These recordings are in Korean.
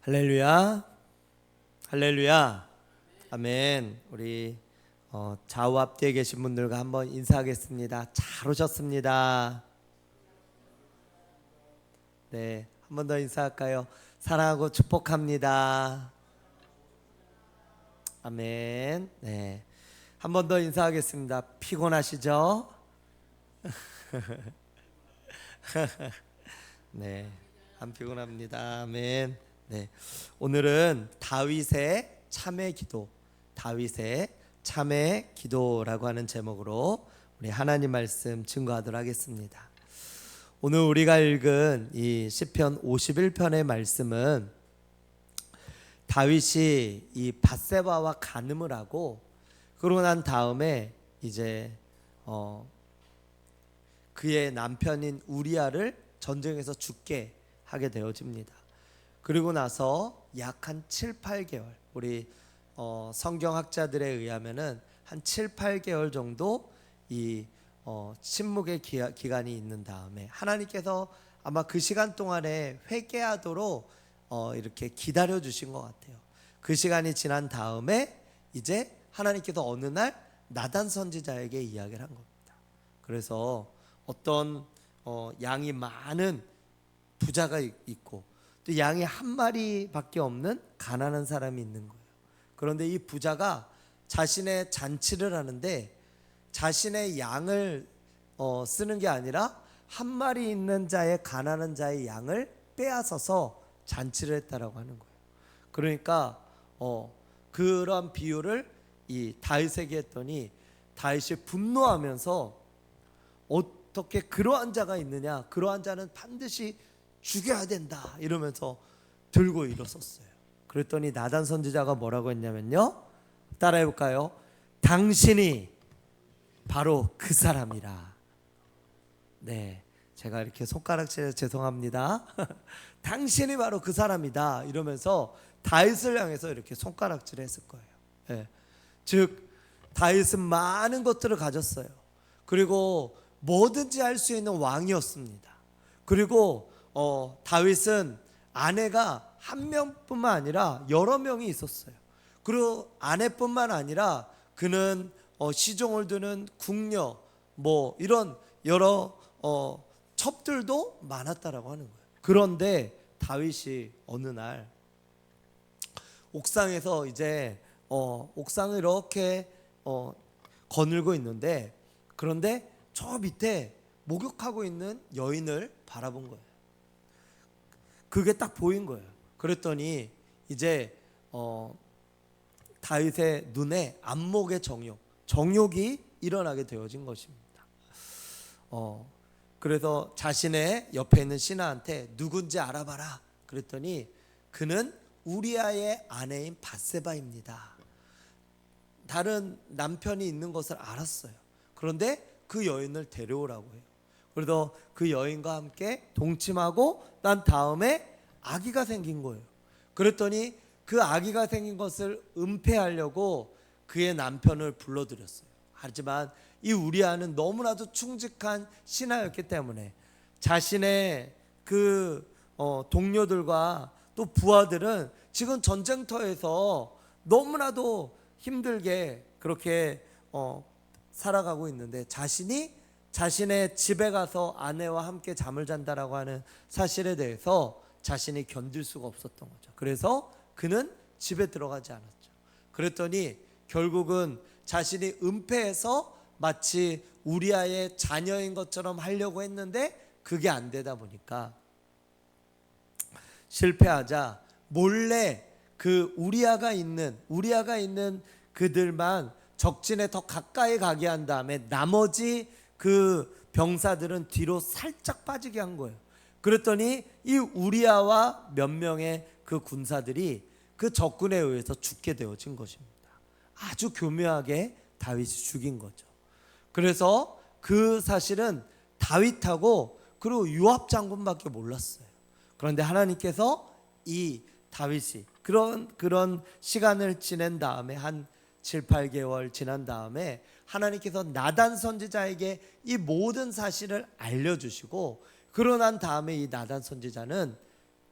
할렐루야, 할렐루야, 아멘. 우리 좌우 앞뒤에 계신 분들과 한번 인사하겠습니다. 잘 오셨습니다. 네, 한 번 더 인사할까요? 사랑하고 축복합니다. 아멘. 네, 한 번 더 인사하겠습니다. 피곤하시죠? 네, 안 피곤합니다. 아멘. 네, 오늘은 다윗의 참회 기도, 다윗의 참회 기도라고 하는 제목으로 우리 하나님 말씀 증거하도록 하겠습니다. 오늘 우리가 읽은 이 시편 51편의 말씀은 다윗이 이 밧세바와 간음을 하고 그러고 난 다음에 이제 그의 남편인 우리아를 전쟁에서 죽게 하게 되어집니다. 그리고 나서 약 한 7, 8개월 우리 성경학자들에 의하면은 한 7, 8개월 정도 이 침묵의 기간이 있는 다음에 하나님께서 아마 그 시간 동안에 회개하도록 이렇게 기다려 주신 것 같아요. 그 시간이 지난 다음에 이제 하나님께서 어느 날 나단 선지자에게 이야기를 한 겁니다. 그래서 어떤 양이 많은 부자가 있고 또 양이 한 마리밖에 없는 가난한 사람이 있는 거예요. 그런데 이 부자가 자신의 잔치를 하는데 자신의 양을 쓰는 게 아니라 한 마리 있는 자의 가난한 자의 양을 빼앗아서 잔치를 했다라고 하는 거예요. 그러니까 그런 비유를 이 다윗에게 했더니 다윗이 분노하면서 어떻게 그러한 자가 있느냐, 그러한 자는 반드시 죽여야 된다 이러면서 들고 일어섰어요. 그랬더니 나단 선지자가 뭐라고 했냐면요, 따라해볼까요? 당신이 바로 그 사람이라. 네, 제가 이렇게 손가락질해서 죄송합니다. 당신이 바로 그 사람이다 이러면서 다윗을 향해서 이렇게 손가락질을 했을 거예요. 네. 즉 다윗은 많은 것들을 가졌어요. 그리고 뭐든지 할 수 있는 왕이었습니다. 그리고 다윗은 아내가 한 명뿐만 아니라 여러 명이 있었어요. 그리고 아내뿐만 아니라 그는 시종을 두는 궁녀 뭐 이런 여러 첩들도 많았다라고 하는 거예요. 그런데 다윗이 어느 날 옥상에서 이제 옥상을 이렇게 거닐고 있는데, 그런데 저 밑에 목욕하고 있는 여인을 바라본 거예요. 그게 딱 보인 거예요. 그랬더니 이제 다윗의 눈에 안목의 정욕이 일어나게 되어진 것입니다. 그래서 자신의 옆에 있는 신하한테 누군지 알아봐라 그랬더니 그는 우리아의 아내인 밧세바입니다. 다른 남편이 있는 것을 알았어요. 그런데 그 여인을 데려오라고 해요. 그래서 그 여인과 함께 동침하고 난 다음에 아기가 생긴 거예요. 그랬더니 그 아기가 생긴 것을 은폐하려고 그의 남편을 불러들였어요. 하지만 이 우리아는 너무나도 충직한 신하였기 때문에 자신의 그 동료들과 또 부하들은 지금 전쟁터에서 너무나도 힘들게 그렇게 살아가고 있는데 자신의 집에 가서 아내와 함께 잠을 잔다라고 하는 사실에 대해서 자신이 견딜 수가 없었던 거죠. 그래서 그는 집에 들어가지 않았죠. 그랬더니 결국은 자신이 은폐해서 마치 우리아의 자녀인 것처럼 하려고 했는데 그게 안 되다 보니까 실패하자 몰래 그 우리아가 있는 그들만 적진에 더 가까이 가게 한 다음에 나머지 그 병사들은 뒤로 살짝 빠지게 한 거예요. 그랬더니 이 우리아와 몇 명의 그 군사들이 그 적군에 의해서 죽게 되어진 것입니다. 아주 교묘하게 다윗이 죽인 거죠. 그래서 그 사실은 다윗하고 그리고 요압 장군밖에 몰랐어요. 그런데 하나님께서 이 다윗이 그런 시간을 지낸 다음에 한 7, 8개월 지난 다음에 하나님께서 나단 선지자에게 이 모든 사실을 알려주시고 그러고 난 다음에 이 나단 선지자는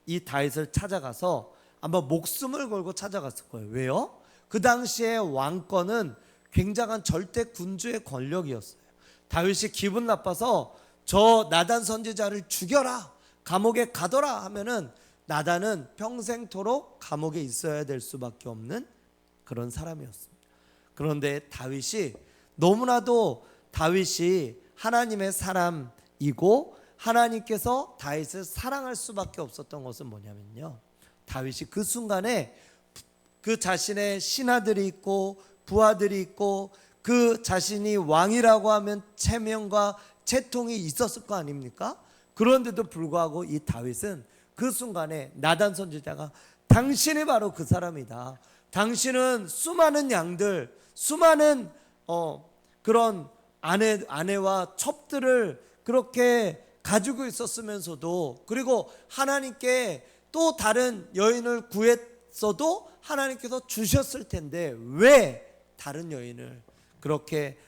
이 다윗을 찾아가서 아마 목숨을 걸고 찾아갔을 거예요. 왜요? 그 당시에 왕권은 굉장한 절대 군주의 권력이었어요. 다윗이 기분 나빠서 저 나단 선지자를 죽여라, 감옥에 가둬라 하면은 나단은 평생토록 감옥에 있어야 될 수밖에 없는 그런 사람이었습니다. 그런데 다윗이 너무나도 다윗이 하나님의 사람이고 하나님께서 다윗을 사랑할 수밖에 없었던 것은 뭐냐면요, 다윗이 그 순간에 그 자신의 신하들이 있고 부하들이 있고 그 자신이 왕이라고 하면 체면과 채통이 있었을 거 아닙니까? 그런데도 불구하고 이 다윗은 그 순간에 나단 선지자가 당신이 바로 그 사람이다, 당신은 수많은 양들, 수많은 그런 아내와 첩들을 그렇게 가지고 있었으면서도, 그리고 하나님께 또 다른 여인을 구했어도 하나님께서 주셨을 텐데 왜 다른 여인을 그렇게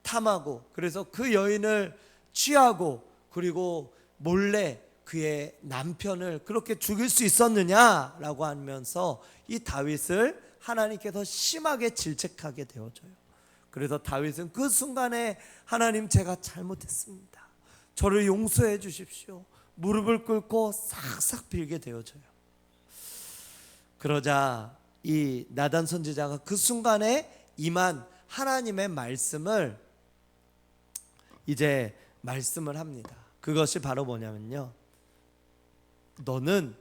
탐하고, 그래서 그 여인을 취하고 그리고 몰래 그의 남편을 그렇게 죽일 수 있었느냐라고 하면서 이 다윗을 하나님께서 심하게 질책하게 되어져요. 그래서 다윗은 그 순간에 하나님, 제가 잘못했습니다, 저를 용서해 주십시오, 무릎을 꿇고 싹싹 빌게 되어져요. 그러자 이 나단 선지자가 그 순간에 임한 하나님의 말씀을 이제 말씀을 합니다. 그것이 바로 뭐냐면요, 너는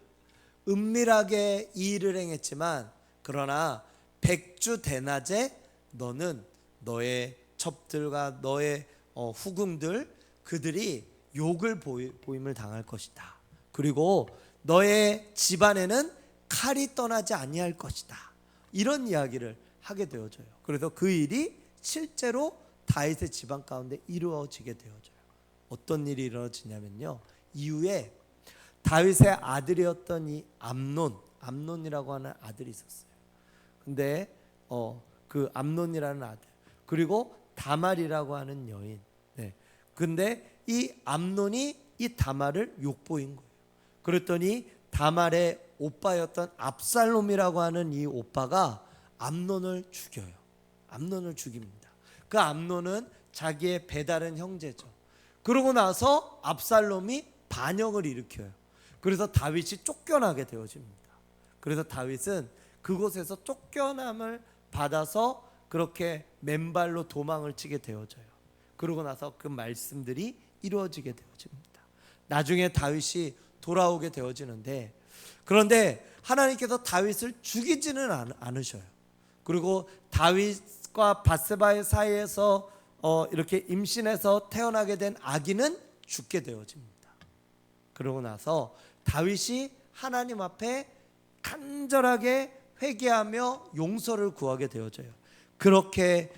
은밀하게 이 일을 행했지만 그러나 백주대낮에 너는 너의 첩들과 너의 후궁들, 그들이 욕을 보임을 당할 것이다. 그리고 너의 집안에는 칼이 떠나지 아니할 것이다. 이런 이야기를 하게 되어져요. 그래서 그 일이 실제로 다윗의 집안 가운데 이루어지게 되어져요. 어떤 일이 이루어지냐면요, 이후에 다윗의 아들이었던 이 암논이라고 하는 아들이 있었어요. 근데 그 암논이라는 아들, 그리고 다말이라고 하는 여인. 네. 근데 이 암논이 이 다말을 욕보인 거예요. 그랬더니 다말의 오빠였던 압살롬이라고 하는 이 오빠가 암논을 죽여요. 암논을 죽입니다. 그 암논은 자기의 배다른 형제죠. 그러고 나서 압살롬이 반역을 일으켜요. 그래서 다윗이 쫓겨나게 되어집니다. 그래서 다윗은 그곳에서 쫓겨남을 받아서 그렇게 맨발로 도망을 치게 되어져요. 그러고 나서 그 말씀들이 이루어지게 되어집니다. 나중에 다윗이 돌아오게 되어지는데, 그런데 하나님께서 다윗을 죽이지는 않으셔요. 그리고 다윗과 밧세바의 사이에서 이렇게 임신해서 태어나게 된 아기는 죽게 되어집니다. 그러고 나서 다윗이 하나님 앞에 간절하게 회개하며 용서를 구하게 되어져요. 그렇게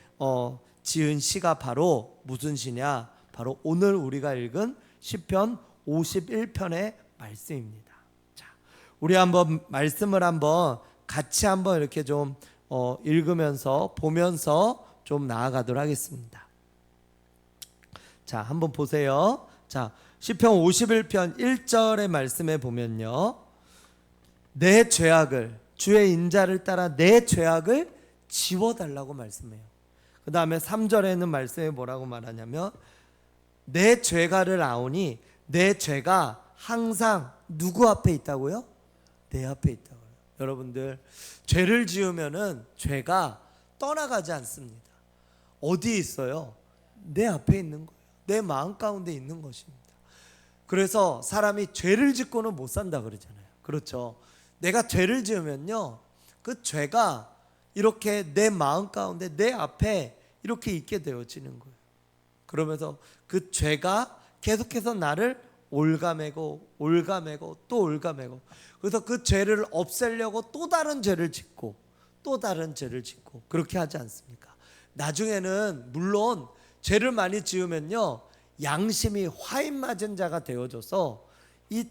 지은 시가 바로 무슨 시냐? 바로 오늘 우리가 읽은 시편 51편의 말씀입니다. 자, 우리 한번 말씀을 한번 같이 한번 이렇게 좀 읽으면서 보면서 좀 나아가도록 하겠습니다. 자, 한번 보세요. 자, 시편 51편 1절의 말씀에 보면요, 내 죄악을, 주의 인자를 따라 내 죄악을 지워달라고 말씀해요. 그 다음에 3절에는 말씀에 뭐라고 말하냐면, 내 죄가를 아오니, 내 죄가 항상 누구 앞에 있다고요? 내 앞에 있다고요. 여러분들, 죄를 지으면은 죄가 떠나가지 않습니다. 어디에 있어요? 내 앞에 있는 거예요. 내 마음 가운데 있는 것입니다. 그래서 사람이 죄를 짓고는 못 산다 그러잖아요. 그렇죠? 내가 죄를 지으면요, 그 죄가 이렇게 내 마음 가운데, 내 앞에 이렇게 있게 되어지는 거예요. 그러면서 그 죄가 계속해서 나를 올가매고 또 올가매고, 그래서 그 죄를 없애려고 또 다른 죄를 짓고 또 다른 죄를 짓고, 그렇게 하지 않습니까? 나중에는 물론 죄를 많이 지으면요, 양심이 화인 맞은 자가 되어져서 이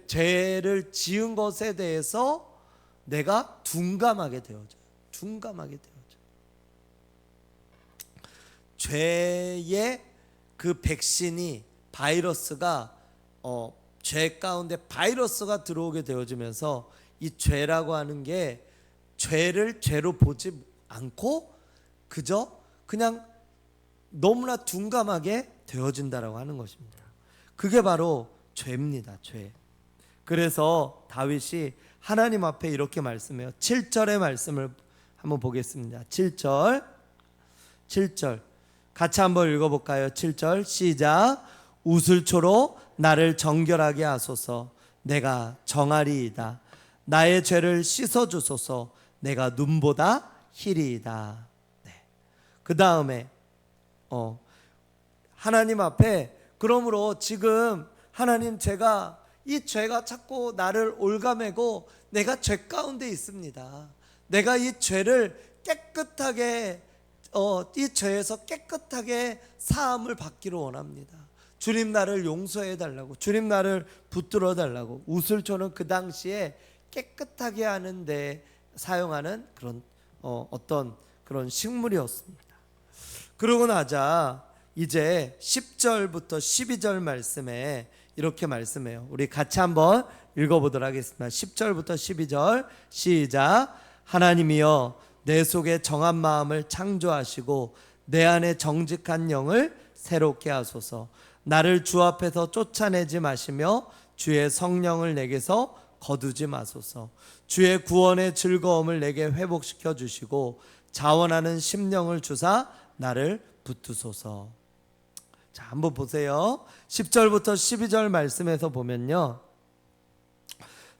죄를 지은 것에 대해서 내가 둔감하게 되어져요. 둔감하게 되어져요. 죄의 그 백신이, 바이러스가 죄 가운데 바이러스가 들어오게 되어지면서 이 죄라고 하는 게 죄를 죄로 보지 않고 그냥 너무나 둔감하게 되어진다라고 하는 것입니다. 그게 바로 죄입니다. 죄. 그래서 다윗이 하나님 앞에 이렇게 말씀해요. 7절의 말씀을 한번 보겠습니다. 7절 같이 한번 읽어볼까요? 7절 시작. 우슬초로 나를 정결하게 하소서. 내가 정하리이다. 나의 죄를 씻어주소서. 내가 눈보다 희리이다. 네. 그 다음에 하나님 앞에, 그러므로 지금 하나님, 제가 이 죄가 자꾸 나를 올가매고 내가 죄 가운데 있습니다. 내가 이 죄를 깨끗하게 이 죄에서 깨끗하게 사함을 받기를 원합니다. 주님 나를 용서해 달라고, 주님 나를 붙들어 달라고. 우슬초는 그 당시에 깨끗하게 하는데 사용하는 그런 어떤 그런 식물이었습니다. 그러고 나자 이제 10절부터 12절 말씀에 이렇게 말씀해요. 우리 같이 한번 읽어보도록 하겠습니다. 10절부터 12절 시작. 하나님이여 내 속에 정한 마음을 창조하시고 내 안에 정직한 영을 새롭게 하소서. 나를 주 앞에서 쫓아내지 마시며 주의 성령을 내게서 거두지 마소서. 주의 구원의 즐거움을 내게 회복시켜 주시고 자원하는 심령을 주사 나를 붙드소서. 자, 한번 보세요. 10절부터 12절 말씀에서 보면요,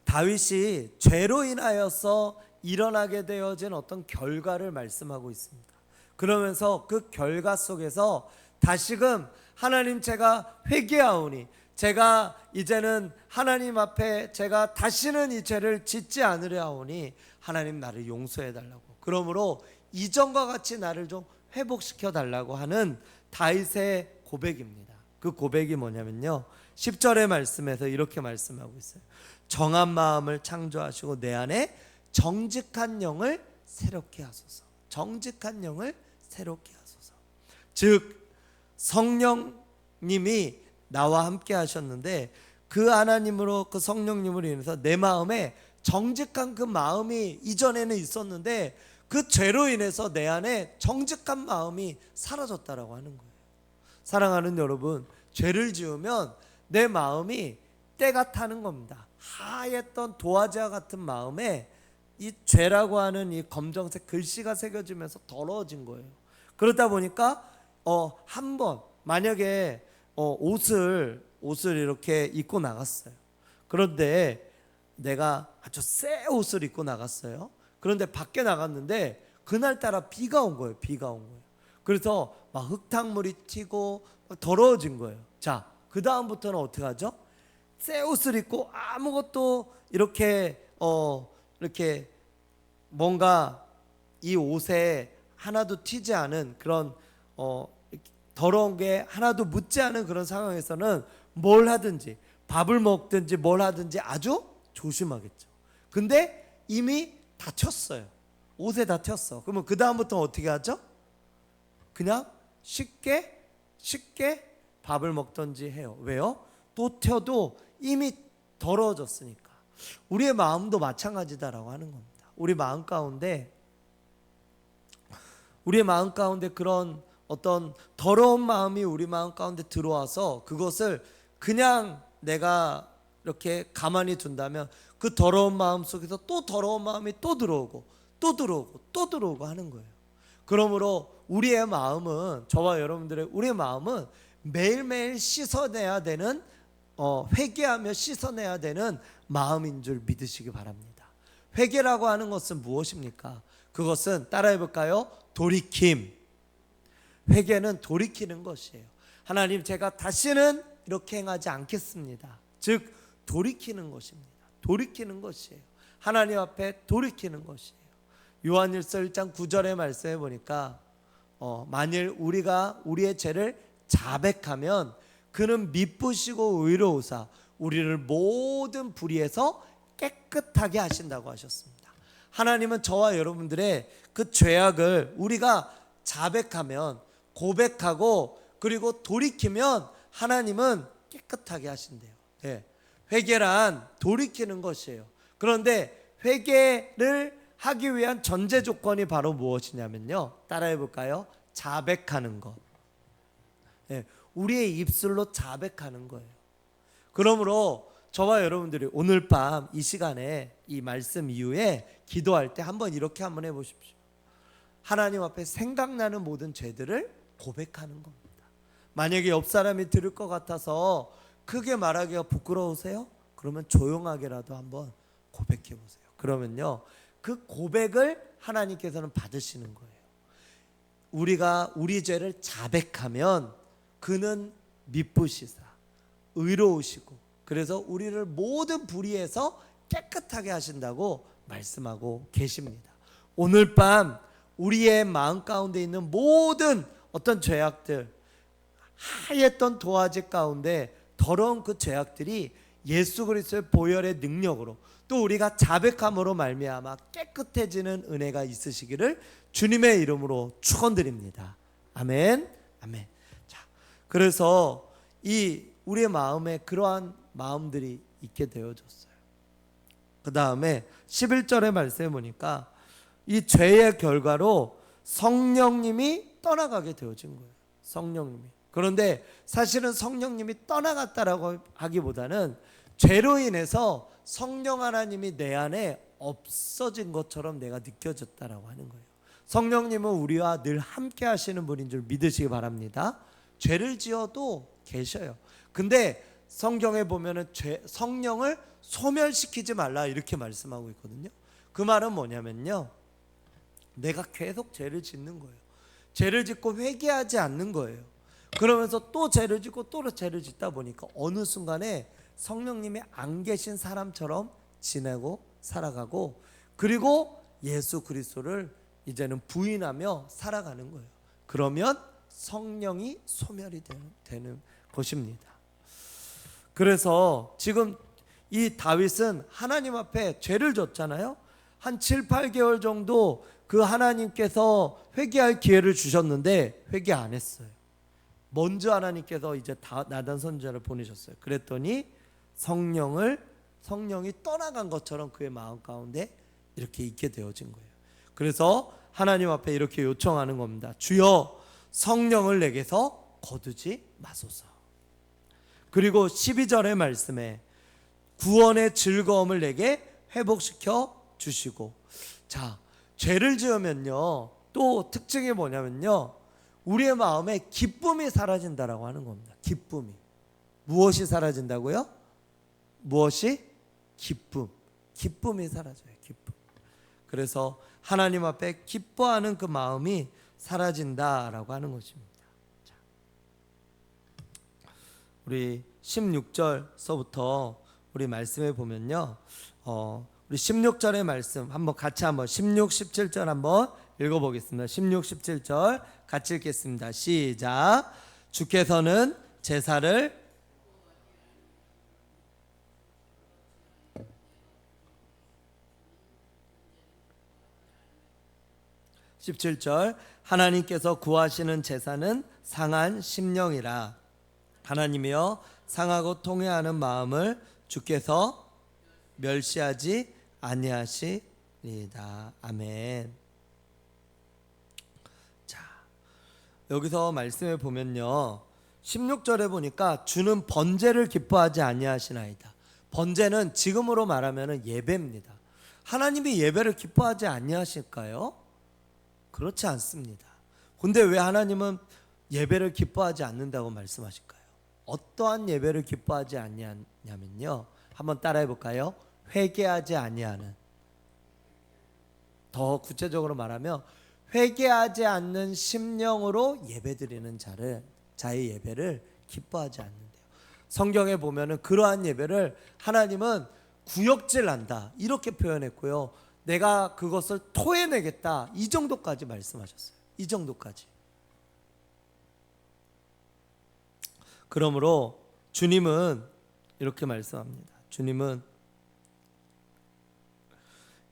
다윗이 죄로 인하여서 일어나게 되어진 어떤 결과를 말씀하고 있습니다. 그러면서 그 결과 속에서 다시금 하나님, 제가 회개하오니, 제가 이제는 하나님 앞에 제가 다시는 이 죄를 짓지 않으려 하오니 하나님 나를 용서해 달라고, 그러므로 이전과 같이 나를 좀 회복시켜 달라고 하는 다윗의 고백입니다. 그 고백이 뭐냐면요, 10절의 말씀에서 이렇게 말씀하고 있어요. 정한 마음을 창조하시고 내 안에 정직한 영을 새롭게 하소서. 정직한 영을 새롭게 하소서. 즉 성령님이 나와 함께 하셨는데 그 하나님으로, 그 성령님으로 인해서 내 마음에 정직한 그 마음이 이전에는 있었는데 그 죄로 인해서 내 안에 정직한 마음이 사라졌다라고 하는 거예요. 사랑하는 여러분, 죄를 지으면 내 마음이 때가 타는 겁니다. 하였던 도화지와 같은 마음에 이 죄라고 하는 이 검정색 글씨가 새겨지면서 더러워진 거예요. 그러다 보니까 한번 만약에 옷을 이렇게 입고 나갔어요. 그런데 내가 아주 새 옷을 입고 나갔어요. 그런데 밖에 나갔는데 그날따라 비가 온 거예요. 비가 온 거예요. 그래서 막 흙탕물이 튀고 더러워진 거예요. 자, 그 다음부터는 어떻게 하죠? 새 옷을 입고 아무것도 이렇게 뭔가 이 옷에 하나도 튀지 않은 그런 더러운 게 하나도 묻지 않은 그런 상황에서는 뭘 하든지, 밥을 먹든지 뭘 하든지 아주 조심하겠죠. 근데 이미 다 튀었어요. 옷에 다 튀었어. 그러면 그 다음부터 어떻게 하죠? 그냥 쉽게 밥을 먹든지 해요. 왜요? 또 튀어도 이미 더러워졌으니까. 우리의 마음도 마찬가지다라고 하는 겁니다. 우리 마음 가운데 그런 어떤 더러운 마음이 우리 마음 가운데 들어와서 그것을 그냥 내가 이렇게 가만히 둔다면 그 더러운 마음 속에서 또 더러운 마음이 또 들어오고 하는 거예요. 그러므로 우리의 마음은, 저와 여러분들의 우리의 마음은 매일매일 씻어내야 되는, 회개하며 씻어내야 되는 마음인 줄 믿으시기 바랍니다. 회개라고 하는 것은 무엇입니까? 그것은 따라해볼까요? 돌이킴. 회개는 돌이키는 것이에요. 하나님, 제가 다시는 이렇게 행하지 않겠습니다. 즉 돌이키는 것입니다. 돌이키는 것이에요. 하나님 앞에 돌이키는 것이에요. 요한일서 1장 9절의 말씀에 보니까 만일 우리가 우리의 죄를 자백하면 그는 미쁘시고 의로우사 우리를 모든 불의에서 깨끗하게 하신다고 하셨습니다. 하나님은 저와 여러분들의 그 죄악을 우리가 자백하면, 고백하고 그리고 돌이키면 하나님은 깨끗하게 하신대요. 네. 회개란 돌이키는 것이에요. 그런데 회개를 하기 위한 전제 조건이 바로 무엇이냐면요, 따라해 볼까요? 자백하는 것. 네, 우리의 입술로 자백하는 거예요. 그러므로 저와 여러분들이 오늘 밤 이 시간에 이 말씀 이후에 기도할 때 한번 이렇게 한번 해보십시오. 하나님 앞에 생각나는 모든 죄들을 고백하는 겁니다. 만약에 옆 사람이 들을 것 같아서 크게 말하기가 부끄러우세요? 그러면 조용하게라도 한번 고백해 보세요. 그러면요, 그 고백을 하나님께서는 받으시는 거예요. 우리가 우리 죄를 자백하면 그는 미쁘시사 의로우시고, 그래서 우리를 모든 불의에서 깨끗하게 하신다고 말씀하고 계십니다. 오늘 밤 우리의 마음 가운데 있는 모든 어떤 죄악들, 하였던 도화지 가운데 더러운 그 죄악들이 예수 그리스도의 보혈의 능력으로, 또 우리가 자백함으로 말미암아 깨끗해지는 은혜가 있으시기를 주님의 이름으로 축원드립니다. 아멘. 아멘. 자, 그래서 이 우리의 마음에 그러한 마음들이 있게 되어졌어요. 그 다음에 11절의 말씀에 보니까 이 죄의 결과로 성령님이 떠나가게 되어진 거예요. 성령님이. 그런데 사실은 성령님이 떠나갔다라고 하기보다는 죄로 인해서 성령 하나님이 내 안에 없어진 것처럼 내가 느껴졌다라고 하는 거예요. 성령님은 우리와 늘 함께 하시는 분인 줄 믿으시기 바랍니다. 죄를 지어도 계셔요. 근데 성경에 보면은 성령을 소멸시키지 말라 이렇게 말씀하고 있거든요. 그 말은 뭐냐면요, 내가 계속 죄를 짓는 거예요. 죄를 짓고 회개하지 않는 거예요. 그러면서 또 죄를 짓고 또 죄를 짓다 보니까 어느 순간에 성령님이 안 계신 사람처럼 지내고 살아가고, 그리고 예수 그리스도를 이제는 부인하며 살아가는 거예요. 그러면 성령이 소멸이 되는 것입니다. 그래서 지금 이 다윗은 하나님 앞에 죄를 졌잖아요. 한 7, 8개월 정도 그 하나님께서 회개할 기회를 주셨는데 회개 안 했어요. 먼저 하나님께서 이제 나단 선지자를 보내셨어요. 그랬더니 성령이 떠나간 것처럼 그의 마음 가운데 이렇게 있게 되어진 거예요. 그래서 하나님 앞에 이렇게 요청하는 겁니다. 주여 성령을 내게서 거두지 마소서. 그리고 12절의 말씀에 구원의 즐거움을 내게 회복시켜 주시고, 자, 죄를 지으면요 또 특징이 뭐냐면요, 우리의 마음에 기쁨이 사라진다라고 하는 겁니다. 기쁨이. 무엇이 사라진다고요? 무엇이? 기쁨이 사라져요. 기쁨. 그래서 하나님 앞에 기뻐하는 그 마음이 사라진다라고 하는 것입니다. 자, 우리 16절서부터 우리 말씀에 보면요, 우리 16절의 말씀 한번 같이 한번 16, 17절 한번 읽어보겠습니다. 16, 17절 같이 읽겠습니다. 시작. 주께서는 제사를 17절 하나님께서 구하시는 제사는 상한 심령이라. 하나님이여 상하고 통회하는 마음을 주께서 멸시하지 아니하시리이다. 아멘. 자, 여기서 말씀에 보면요, 16절에 보니까 주는 번제를 기뻐하지 아니하시나이다. 번제는 지금으로 말하면 예배입니다. 하나님이 예배를 기뻐하지 아니하실까요? 그렇지 않습니다. 근데 왜 하나님은 예배를 기뻐하지 않는다고 말씀하실까요? 어떠한 예배를 기뻐하지 아니하냐면요, 한번 따라해 볼까요? 회개하지 아니하는, 더 구체적으로 말하면 회개하지 않는 심령으로 예배드리는 자의 예배를 기뻐하지 않는데요. 성경에 보면은 그러한 예배를 하나님은 구역질난다 이렇게 표현했고요, 내가 그것을 토해내겠다 이 정도까지 말씀하셨어요. 이 정도까지. 그러므로 주님은 이렇게 말씀합니다. 주님은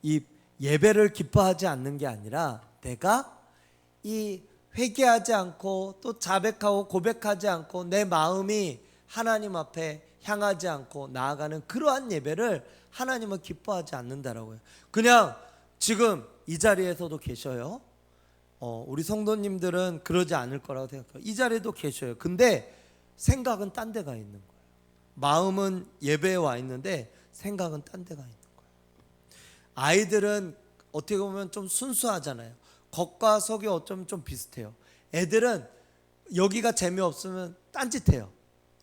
이 예배를 기뻐하지 않는 게 아니라 내가 이 회개하지 않고 또 자백하고 고백하지 않고 내 마음이 하나님 앞에 향하지 않고 나아가는 그러한 예배를 하나님은 기뻐하지 않는다라고요. 그냥 지금 이 자리에서도 계셔요. 우리 성도님들은 그러지 않을 거라고 생각해요. 이 자리에도 계셔요. 근데 생각은 딴 데가 있는 거예요. 마음은 예배에 와 있는데 생각은 딴 데가 있는 거예요. 아이들은 어떻게 보면 좀 순수하잖아요. 겉과 속이 어쩌면 좀 비슷해요. 애들은 여기가 재미없으면 딴짓해요.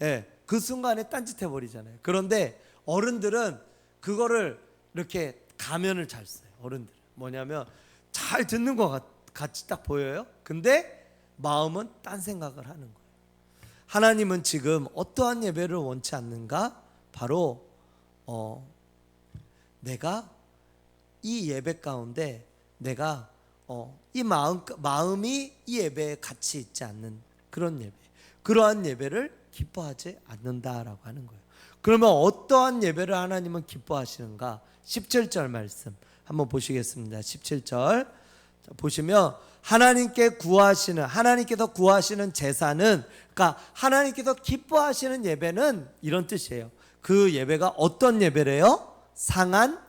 예, 그 순간에 딴짓해 버리잖아요. 그런데 어른들은 그거를 이렇게 가면을 잘 써요. 어른들은 뭐냐면 잘 듣는 것 같이 딱 보여요. 근데 마음은 딴 생각을 하는 거예요. 하나님은 지금 어떠한 예배를 원치 않는가? 바로 내가 이 예배 가운데 내가 이 마음이 이 예배에 같이 있지 않는 그런 예배, 그러한 예배를 기뻐하지 않는다라고 하는 거예요. 그러면 어떠한 예배를 하나님은 기뻐하시는가? 17절 말씀 한번 보시겠습니다. 17절 보시면 하나님께서 구하시는 제사는, 그러니까 하나님께서 기뻐하시는 예배는 이런 뜻이에요. 그 예배가 어떤 예배래요? 상한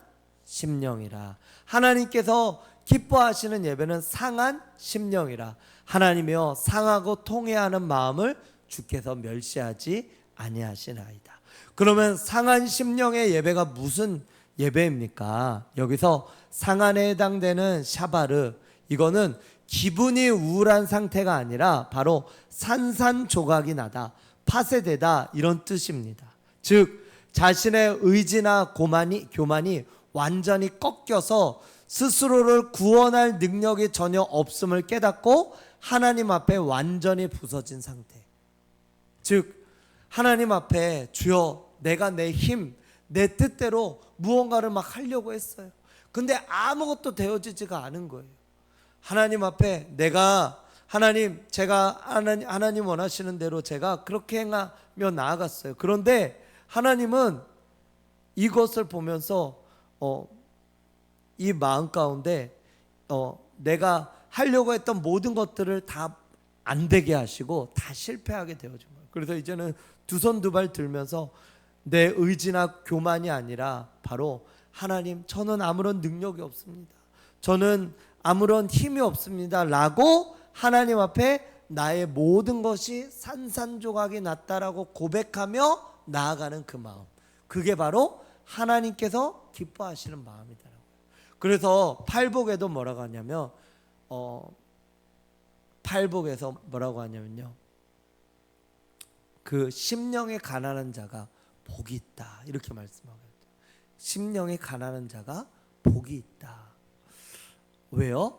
심령이라. 하나님께서 기뻐하시는 예배는 상한 심령이라. 하나님이여 상하고 통회하는 마음을 주께서 멸시하지 아니하시나이다. 그러면 상한 심령의 예배가 무슨 예배입니까? 여기서 상한에 해당되는 샤바르, 이거는 기분이 우울한 상태가 아니라 바로 산산조각이 나다, 파쇄되다, 이런 뜻입니다. 즉 자신의 의지나 교만이 완전히 꺾여서 스스로를 구원할 능력이 전혀 없음을 깨닫고 하나님 앞에 완전히 부서진 상태. 즉 하나님 앞에 주여, 내가 내 힘, 내 뜻대로 무언가를 막 하려고 했어요. 근데 아무것도 되어지지가 않은 거예요. 하나님 앞에 제가 하나님 원하시는 대로 제가 그렇게 행하며 나아갔어요. 그런데 하나님은 이것을 보면서 이 마음 가운데 내가 하려고 했던 모든 것들을 다 안 되게 하시고 다 실패하게 되어진 거예요. 그래서 이제는 두 손 두 발 들면서 내 의지나 교만이 아니라 바로 하나님, 저는 아무런 능력이 없습니다. 저는 아무런 힘이 없습니다 라고 하나님 앞에 나의 모든 것이 산산조각이 났다라고 고백하며 나아가는 그 마음, 그게 바로 하나님께서 기뻐하시는 마음이더라고요. 그래서 팔복에도 뭐라고 하냐면 팔복에서 뭐라고 하냐면요, 그 심령에 가난한 자가 복이 있다, 이렇게 말씀하고 있어요. 심령에 가난한 자가 복이 있다. 왜요?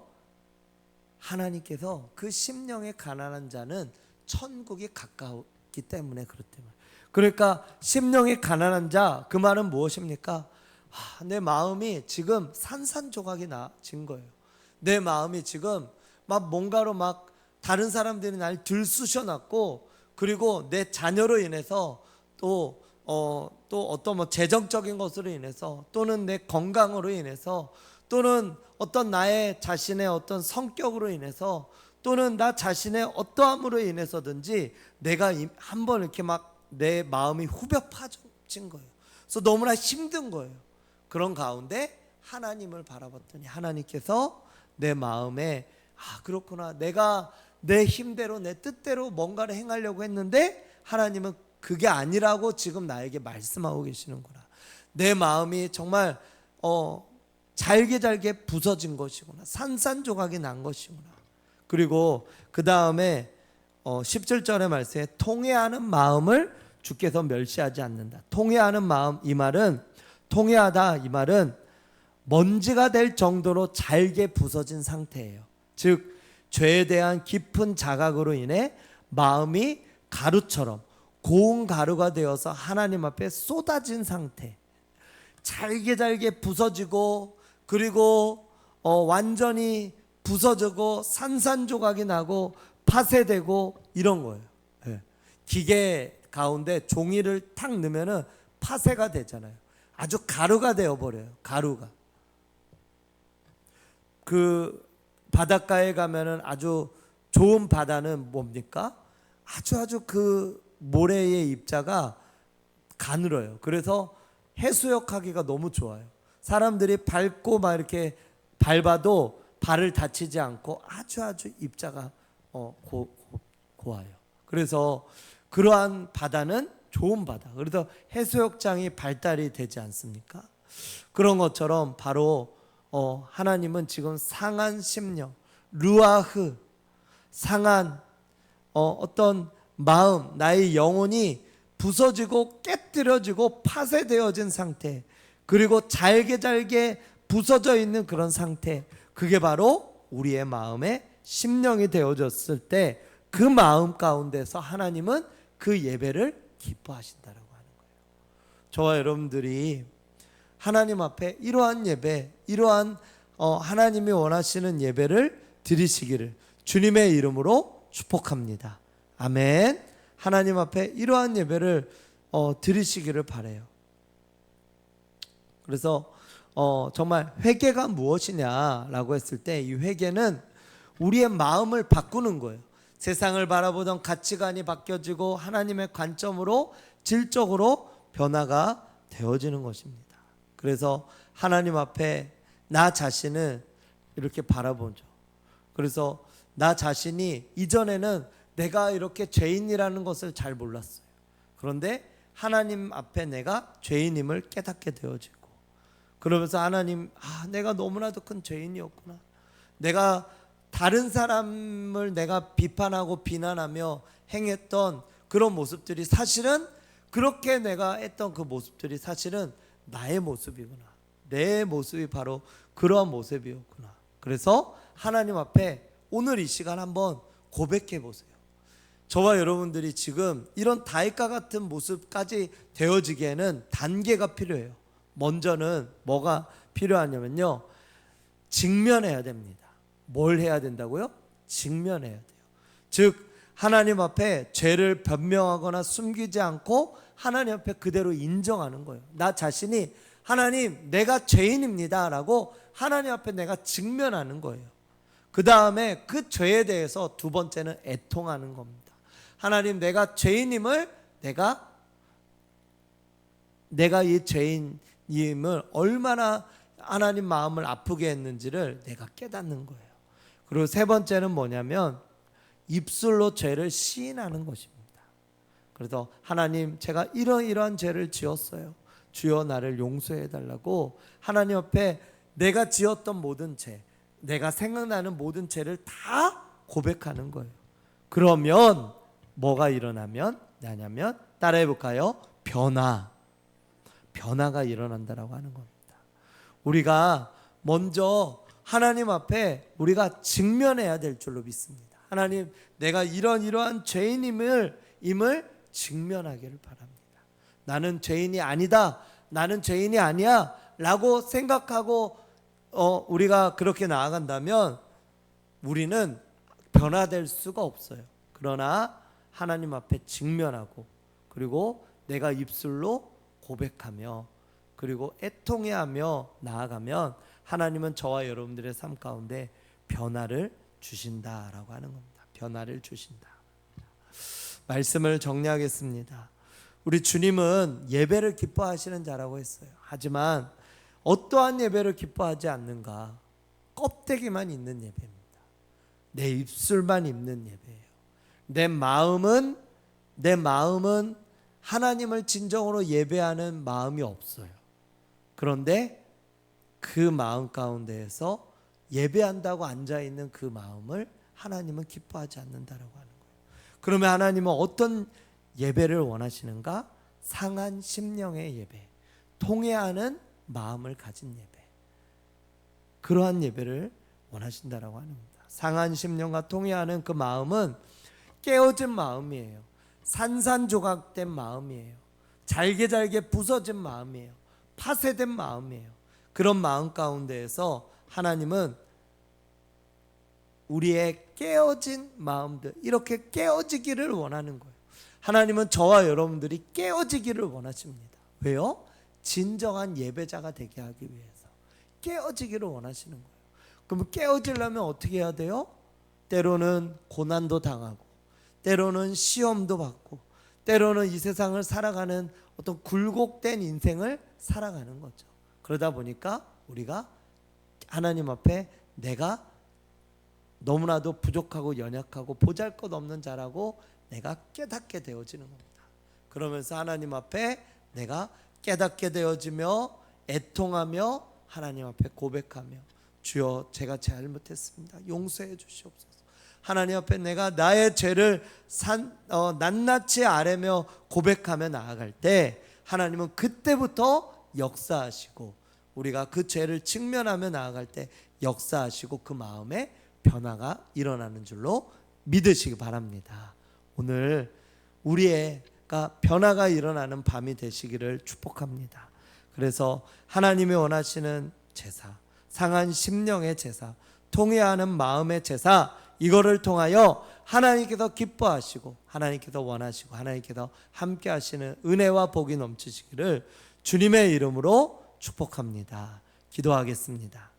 하나님께서 그 심령에 가난한 자는 천국이 가까웠기 때문에 그렇대요. 그러니까 심령이 가난한 자, 그 말은 무엇입니까? 내 마음이 지금 산산조각이 나진 거예요. 내 마음이 지금 막 뭔가로 막 다른 사람들이 날 들쑤셔놨고, 그리고 내 자녀로 인해서 또 어떤 뭐 재정적인 것으로 인해서, 또는 내 건강으로 인해서, 또는 어떤 나의 자신의 어떤 성격으로 인해서, 또는 나 자신의 어떠함으로 인해서든지 내가 한번 이렇게 막 내 마음이 후벼 파진 거예요. 그래서 너무나 힘든 거예요. 그런 가운데 하나님을 바라봤더니 하나님께서 내 마음에 그렇구나, 내가 내 힘대로 내 뜻대로 뭔가를 행하려고 했는데 하나님은 그게 아니라고 지금 나에게 말씀하고 계시는구나. 내 마음이 정말 잘게 부서진 것이구나, 산산조각이 난 것이구나. 그리고 그 다음에 17절의 말씀에 통회하는 마음을 주께서 멸시하지 않는다. 통회하는 마음, 이 말은 통회하다, 이 말은 먼지가 될 정도로 잘게 부서진 상태예요. 즉 죄에 대한 깊은 자각으로 인해 마음이 가루처럼 고운 가루가 되어서 하나님 앞에 쏟아진 상태, 잘게 부서지고, 그리고 완전히 부서지고 산산조각이 나고 파쇄되고 이런 거예요. 기계 가운데 종이를 탁 넣으면은 파쇄가 되잖아요. 아주 가루가 되어버려요. 가루가. 그 바닷가에 가면은 아주 좋은 바다는 뭡니까? 아주 그 모래의 입자가 가늘어요. 그래서 해수욕하기가 너무 좋아요. 사람들이 밟고 막 이렇게 밟아도 발을 다치지 않고 아주 입자가 고와요. 그래서 그러한 바다는 좋은 바다. 그래서 해수욕장이 발달이 되지 않습니까? 그런 것처럼 바로 하나님은 지금 상한 심령, 루아흐, 상한 어떤 마음, 나의 영혼이 부서지고 깨뜨려지고 파쇄되어진 상태, 그리고 잘게 부서져 있는 그런 상태, 그게 바로 우리의 마음의 심령이 되어졌을 때 그 마음 가운데서 하나님은 그 예배를 기뻐하신다라고 하는 거예요. 저와 여러분들이 하나님 앞에 이러한 예배, 이러한 하나님이 원하시는 예배를 드리시기를 주님의 이름으로 축복합니다. 아멘. 하나님 앞에 이러한 예배를 드리시기를 바라요. 그래서 정말 회개가 무엇이냐라고 했을 때 이 회개는 우리의 마음을 바꾸는 거예요. 세상을 바라보던 가치관이 바뀌어지고 하나님의 관점으로 질적으로 변화가 되어지는 것입니다. 그래서 하나님 앞에 나 자신을 이렇게 바라보죠. 그래서 나 자신이 이전에는 내가 이렇게 죄인이라는 것을 잘 몰랐어요. 그런데 하나님 앞에 내가 죄인임을 깨닫게 되어지고, 그러면서 하나님, 내가 너무나도 큰 죄인이었구나. 내가 다른 사람을 내가 비판하고 비난하며 행했던 그런 모습들이 사실은, 그렇게 내가 했던 그 모습들이 사실은 나의 모습이구나. 내 모습이 바로 그러한 모습이었구나. 그래서 하나님 앞에 오늘 이 시간 한번 고백해 보세요. 저와 여러분들이 지금 이런 다윗과 같은 모습까지 되어지기에는 단계가 필요해요. 먼저는 뭐가 필요하냐면요, 직면해야 됩니다. 뭘 해야 된다고요? 직면해야 돼요. 즉 하나님 앞에 죄를 변명하거나 숨기지 않고 하나님 앞에 그대로 인정하는 거예요. 나 자신이 하나님, 내가 죄인입니다 라고 하나님 앞에 내가 직면하는 거예요. 그 다음에 그 죄에 대해서 두 번째는 애통하는 겁니다. 하나님, 내가 죄인임을 내가 이 죄인임을 얼마나 하나님 마음을 아프게 했는지를 내가 깨닫는 거예요. 그리고 세 번째는 뭐냐면 입술로 죄를 시인하는 것입니다. 그래서 하나님, 제가 이러이러한 죄를 지었어요. 주여 나를 용서해 달라고 하나님 앞에 내가 지었던 모든 죄, 내가 생각나는 모든 죄를 다 고백하는 거예요. 그러면 뭐가 일어나면 나냐면, 따라해 볼까요? 변화가 일어난다라고 하는 겁니다. 우리가 먼저 하나님 앞에 우리가 직면해야 될 줄로 믿습니다. 하나님, 내가 이러한 죄인임을 직면하기를 바랍니다. 나는 죄인이 아니다, 나는 죄인이 아니야 라고 생각하고 우리가 그렇게 나아간다면 우리는 변화될 수가 없어요. 그러나 하나님 앞에 직면하고, 그리고 내가 입술로 고백하며, 그리고 애통해하며 나아가면 하나님은 저와 여러분들의 삶 가운데 변화를 주신다라고 하는 겁니다. 변화를 주신다. 말씀을 정리하겠습니다. 우리 주님은 예배를 기뻐하시는 자라고 했어요. 하지만 어떠한 예배를 기뻐하지 않는가? 껍데기만 있는 예배입니다. 내 입술만 있는 예배예요. 내 마음은 하나님을 진정으로 예배하는 마음이 없어요. 그런데 그 마음 가운데에서 예배한다고 앉아있는 그 마음을 하나님은 기뻐하지 않는다라고 하는 거예요. 그러면 하나님은 어떤 예배를 원하시는가? 상한 심령의 예배, 통회하는 마음을 가진 예배, 그러한 예배를 원하신다라고 하는 겁니다. 상한 심령과 통회하는 그 마음은 깨어진 마음이에요. 산산조각된 마음이에요. 잘게 부서진 마음이에요. 파쇄된 마음이에요. 그런 마음 가운데에서 하나님은 우리의 깨어진 마음들, 이렇게 깨어지기를 원하는 거예요. 하나님은 저와 여러분들이 깨어지기를 원하십니다. 왜요? 진정한 예배자가 되게 하기 위해서 깨어지기를 원하시는 거예요. 그럼 깨어지려면 어떻게 해야 돼요? 때로는 고난도 당하고, 때로는 시험도 받고, 때로는 이 세상을 살아가는 어떤 굴곡된 인생을 살아가는 거죠. 그러다 보니까 우리가 하나님 앞에 내가 너무나도 부족하고 연약하고 보잘것없는 자라고 내가 깨닫게 되어지는 겁니다. 그러면서 하나님 앞에 내가 깨닫게 되어지며 애통하며 하나님 앞에 고백하며 주여 제가 잘못했습니다. 용서해 주시옵소서. 하나님 앞에 내가 나의 죄를 낱낱이 아뢰며 고백하며 나아갈 때 하나님은 그때부터 역사하시고 우리가 그 죄를 직면하며 나아갈 때 역사하시고 그 마음에 변화가 일어나는 줄로 믿으시기 바랍니다. 오늘 우리가 변화가 일어나는 밤이 되시기를 축복합니다. 그래서 하나님이 원하시는 제사, 상한 심령의 제사, 통회하는 마음의 제사, 이거를 통하여 하나님께서 기뻐하시고 하나님께서 원하시고 하나님께서 함께 하시는 은혜와 복이 넘치시기를 주님의 이름으로 축복합니다. 기도하겠습니다.